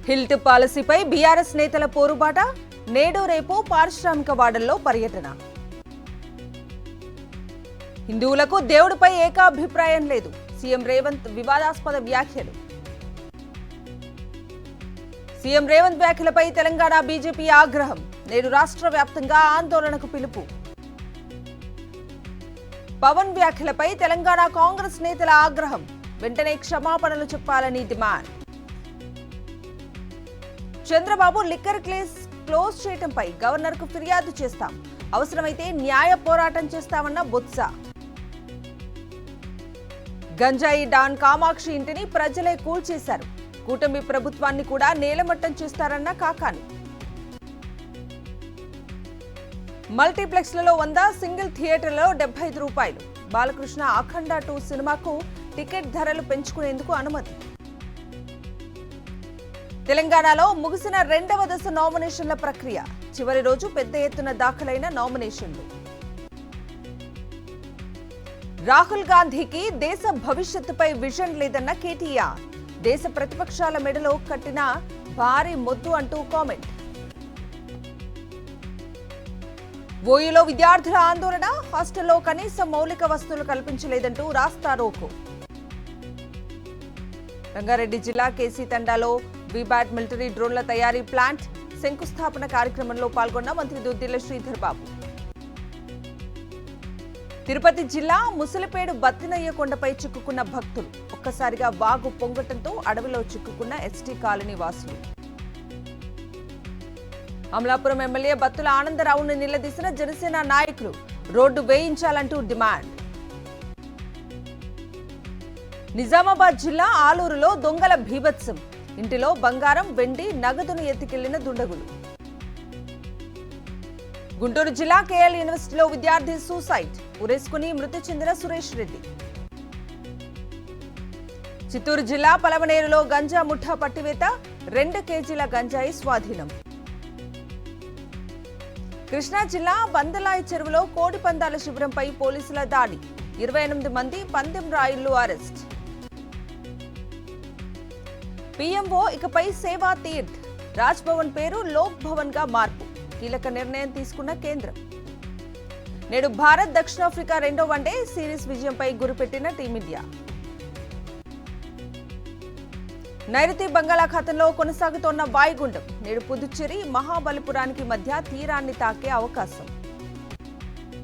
HILT పాలసీపై BRS నేతల పోరుబాట నేడు రేపు పారిశ్రామిక వాడల్లో పర్యటన. హిందువులకు దేవుడిపై ఏకాభిప్రాయం లేదు, సీఎం రేవంత్ వివాదాస్పద వ్యాఖ్యలు. సీఎం రేవంత్ వ్యాఖ్యలపై తెలంగాణ బీజేపీ ఆగ్రహం, నేడు రాష్ట్ర వ్యాప్తంగా ఆందోళనకు పిలుపు. పవన్ వ్యాఖ్యలపై తెలంగాణ కాంగ్రెస్ నేతల ఆగ్రహం, వెంటనే క్షమాపణలు చెప్పాలని demand. Chandrababu liquor case close చేయడంపై గవర్నర్కు ఫిర్యాదు చేస్తాం, అవసరమైతే న్యాయ పోరాటం చేస్తామన్న బొత్స. గంజాయి డాన్ కామాక్షి ఇంటిని ప్రజలే కూల్చేశారు, కూటమి ప్రభుత్వాన్ని కూడా నేలమట్టం చేస్తారన్న కాకాని. మల్టీప్లెక్స్లలో 100, సింగిల్ థియేటర్లలో 75 రూపాయలు. బాలకృష్ణ అఖండ 2 సినిమాకు టికెట్ ధరలు పెంచుకునేందుకు అనుమతి. తెలంగాణలో ముగిసిన 2వ దశ నామినేషన్ల ప్రక్రియ, చివరి రోజు పెద్ద ఎత్తున దాఖలైన నామినేషన్లు. రాహుల్ గాంధీకి దేశ భవిష్యత్తుపై విజన్ లేదన్న కేటీఆర్, దేశ ప్రతిపక్షాల మెడలో కట్టిన భారీ మొద్దు అంటూ కామెంట్. ఓయూలో విద్యార్థుల ఆందోళన, హాస్టల్లో కనీస మౌలిక వసతులు కల్పించలేదంటూ రాస్తారోకో. రంగారెడ్డి జిల్లా కేసీ తండాలో వీబ్యాట్ మిలిటరీ డ్రోన్ల తయారీ ప్లాంట్ శంకుస్థాపన కార్యక్రమంలో పాల్గొన్న మంత్రి దుద్దిళ్ల శ్రీధర్ బాబు. తిరుపతి జిల్లా ముసలిపేడు బత్తినయ్య కొండపై చిక్కుకున్న భక్తులు, ఒక్కసారిగా వాగు పొంగటంతో అడవిలో చిక్కుకున్న ఎస్టీ కాలనీ వాసులు. అమలాపురం ఎమ్మెల్యే బత్తుల ఆనందరావును నిలదీసిన జనసేన నాయకులు, రోడ్డు వేయించాలంటూ డిమాండ్. నిజామాబాద్ జిల్లా ఆలూరులో దొంగల భీభత్సం, ఇంటిలో బంగారం, వెండి, నగదును ఎత్తుకెళ్లిన దుండగులు. గుంటూరు జిల్లా కేఎల్ యూనివర్సిటీలో విద్యార్థి సూసైడ్, ఉరేసుకుని మృతి చెందిన సురేష్ రెడ్డి. చిత్తూరు జిల్లా పలమనేరులో గంజా ముఠా పట్టివేత, 2 కేజీల గంజాయి స్వాధీనం. కృష్ణా జిల్లా బందలాయి చెరువులో కోడి పందాల శిబిరంపై పోలీసుల దాడి, 28 మంది పందెం రాయుళ్లు అరెస్ట్. పీఎంఓ ఇకపై సేవా తీర్థ్, రాజ్ భవన్ పేరు లోక్ భవన్ గా మార్పు, కీలక నిర్ణయం తీసుకున్న కేంద్రం. నేడు భారత్ దక్షిణాఫ్రికా 2వ వన్డే సిరీస్ విజయంపై గురిపెట్టిన టీమిండియా. నైరుతి బంగాళాఖాతంలో కొనసాగుతోన్న వాయుగుండం, నేడు పుదుచ్చేరి మహాబలిపురానికి మధ్య తీరాన్ని తాకే అవకాశం.